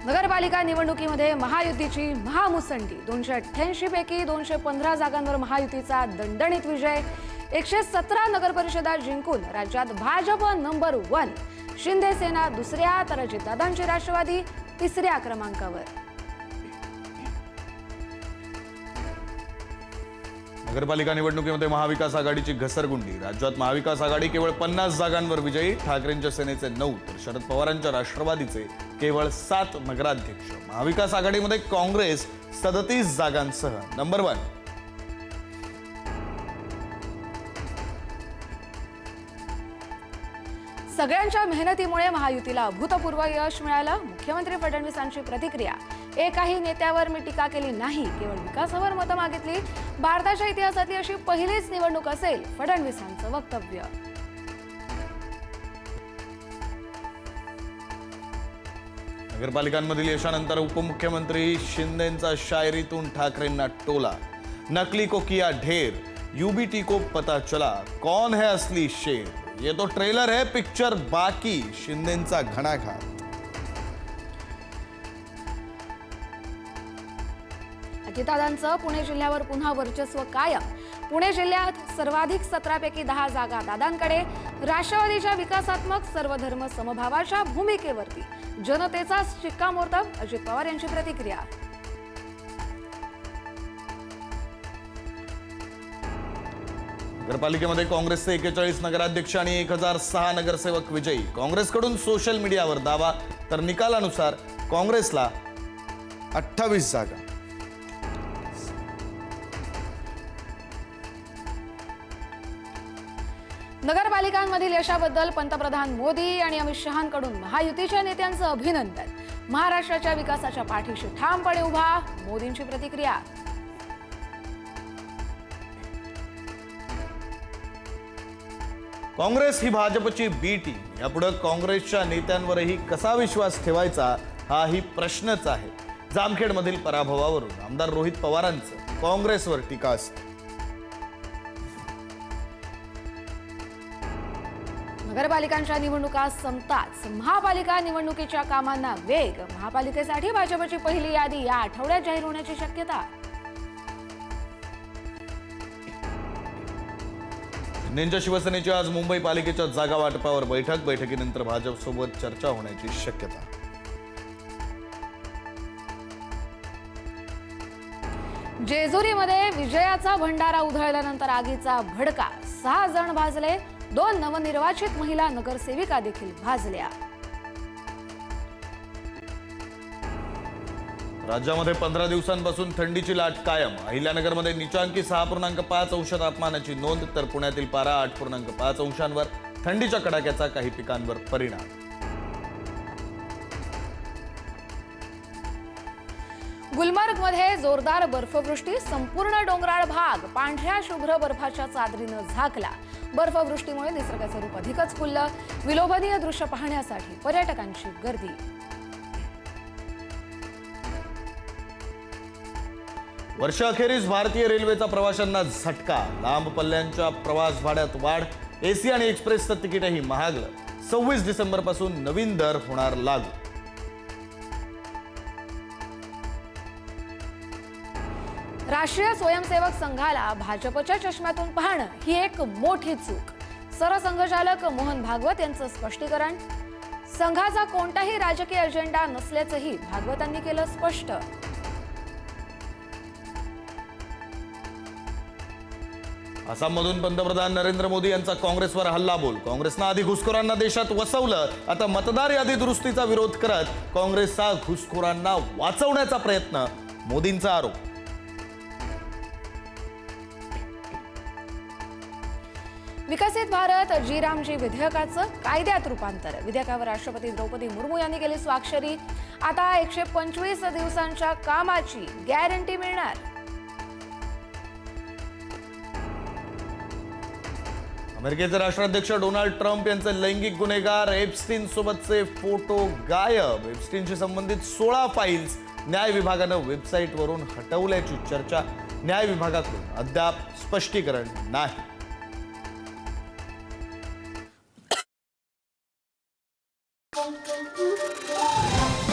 नगरपालिका निवडणुकीमध्ये महायुतीची महामुसंडी 288 पैकी 215 जागांवर महायुतीचा दणदणीत विजय। 117 नगरपरिषदा जिंकून राज्यात भाजप नंबर 1, शिंदे सेना दुसऱ्या तर अजितदादांची राष्ट्रवादी तिसऱ्या क्रमांकावर। नगरपालिका निवडणुकीमध्ये महाविकास आघाडीची घसरगुंडी। राज्यात महाविकास आघाडी केवळ 50 जागांवर विजयी। ठाकरेंच्या सेनेचे 9 तर शरद पवारांच्या राष्ट्रवादीचे केवळ 7 नगराध्यक्ष। महाविकास आघाडीमध्ये काँग्रेस 37 जागांसह नंबर 1। सगळ्यांच्या मेहनतीमुळे महायुतीला अभूतपूर्व यश मिळालं। मुख्यमंत्री फडणवीसांची प्रतिक्रिया। एकाही नेत्यावर मी टीका केली नाही, केवळ विकासावर मतं मागितली। भारताच्या इतिहासातली अशी पहिलीच निवडणूक असेल, फडणवीसांचं वक्तव्य। नगरपालिकांमधील यशानंतर उपमुख्यमंत्री शिंदेंचा शायरीतून ठाकरेंना टोला। नकली को किया ढेर, यूबीटी को पता चला, कौन है असली शेर, ये तो ट्रेलर है पिक्चर बाकी, शिंदेंचा घणाघात। अजितदादांचं पुणे जिल्ह्यावर पुन्हा वर्चस्व कायम। पुणे जिल्ह्यात सर्वाधिक 17 पैकी 10 जागा दादांकडे। राष्ट्रवादीच्या विकासात्मक सर्वधर्म समभावाच्या भूमिकेवरती जनतेचा शिक्कामोर्तब। अजित पवार यांची प्रतिक्रिया। नगरपालिकेमध्ये काँग्रेसचे 41 नगराध्यक्ष आणि 1006 नगरसेवक विजयी। काँग्रेसकडून सोशल मीडियावर दावा, तर निकालानुसार काँग्रेसला 28 जागा। नगरपालिकांमधील यशाबद्दल पंतप्रधान मोदी आणि अमित शहांकडून महायुतीच्या नेत्यांचं अभिनंदन। महाराष्ट्राच्या विकासाच्या पाठीशी ठामपणे उभा, मोदींची प्रतिक्रिया। काँग्रेस ही भाजपची बी टीम। यापुढे काँग्रेसच्या नेत्यांवरही कसा विश्वास ठेवायचा हाही प्रश्नच आहे। जामखेडमधील पराभवावरून आमदार रोहित पवारांचं काँग्रेसवर टीकास्त्र। नगरपालिकांच्या निवडणुका संपताच महापालिका निवडणुकीच्या कामांना वेग। महापालिकेसाठी भाजपची पहिली यादी या आठवड्यात जाहीर होण्याची शक्यता। शिंदेंच्या शिवसेनेची आज मुंबई पालिकेच्या जागा वाटपावर बैठक। बैठकीनंतर भाजपसोबत चर्चा होण्याची शक्यता। जेजुरीमध्ये विजयाचा भंडारा उधळल्यानंतर आगीचा भडका। 6 जण भाजले, 2 नवनिर्वाचित महिला नगरसेविका देखील भाजल्या। राज्यामध्ये 15 दिवसांपासून थंडीची लाट कायम। अहिल्यानगरमध्ये नीचांकी 6.5 अंश तापमानाची नोंद, तर पुण्यातील पारा 8.5 अंशांवर। थंडीच्या कडाक्याचा काही पिकांवर परिणाम। गुलमर्गमध्ये जोरदार बर्फवृष्टी। संपूर्ण डोंगराळ भाग पांढऱ्या शुभ्र बर्फाच्या चादरीनं झाकला। बर्फवृष्टीमुळे निसर्गाचं रूप अधिकच खुललं। विलोभनीय दृश्य पाहण्यासाठी पर्यटकांची गर्दी। वर्षाअखेरीस भारतीय रेल्वेचा प्रवाशांना झटका। लांब पल्ल्यांच्या प्रवास भाड्यात वाढ। एसी आणि एक्सप्रेसचं तिकीटही महागलं। 26 डिसेंबरपासून नवीन दर होणार लागू। राष्ट्रीय स्वयंसेवक संघाला भाजपच्या चष्म्यातून पाहणं ही एक मोठी चूक। सरसंघचालक मोहन भागवत यांचं स्पष्टीकरण। संघाचा कोणताही राजकीय अजेंडा नसल्याचंही भागवतांनी केलं स्पष्ट। आसाममधून पंतप्रधान नरेंद्र मोदी यांचा काँग्रेसवर हल्लाबोल। काँग्रेसनं आधी घुसखोरांना देशात वसवलं, आता मतदार यादी दुरुस्तीचा विरोध करत काँग्रेसचा घुसखोरांना वाचवण्याचा प्रयत्न, मोदींचा आरोप। विकसित भारत जी रामजी विधेयकाचं कायद्यात रूपांतर। विधेयकावर राष्ट्रपती द्रौपदी मुर्मू यांनी केली स्वाक्षरी। आता 125 दिवसांच्या कामाची गॅरंटी मिळणार। अमेरिकेचे राष्ट्राध्यक्ष डोनाल्ड ट्रम्प यांचे लैंगिक गुन्हेगार एप्स्टीन सोबतचे फोटो गायब। एप्स्टीनशी संबंधित 16 फाईल्स न्याय विभागानं वेबसाईटवरून हटवल्याची चर्चा। न्याय विभागाकडून अद्याप स्पष्टीकरण नाही। Thank you.